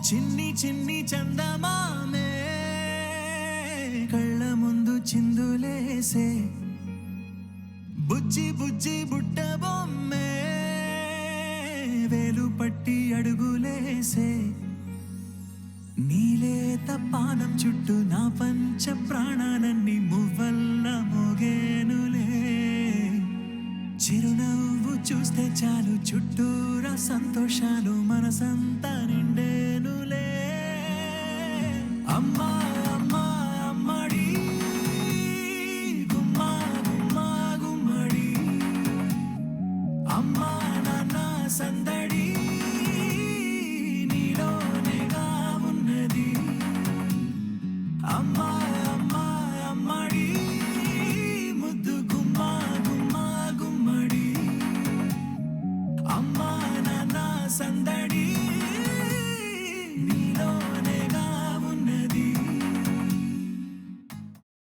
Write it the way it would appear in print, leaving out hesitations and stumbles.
చిన్ని చిన్ని చందమామే కళ్ళ ముందు చిందులేసే బుజ్జి బుజ్జి బుట్ట బొమ్మే వేలు పట్టి అడుగులేసే నీలేత పానం చుట్టూ నా పంచ ప్రాణాలన్నీ మువ్వల్ల మోగేనులే చిరునవ్వు చూస్తే చాలు చుట్టూరా సంతోషాలు మనసంతా నిండే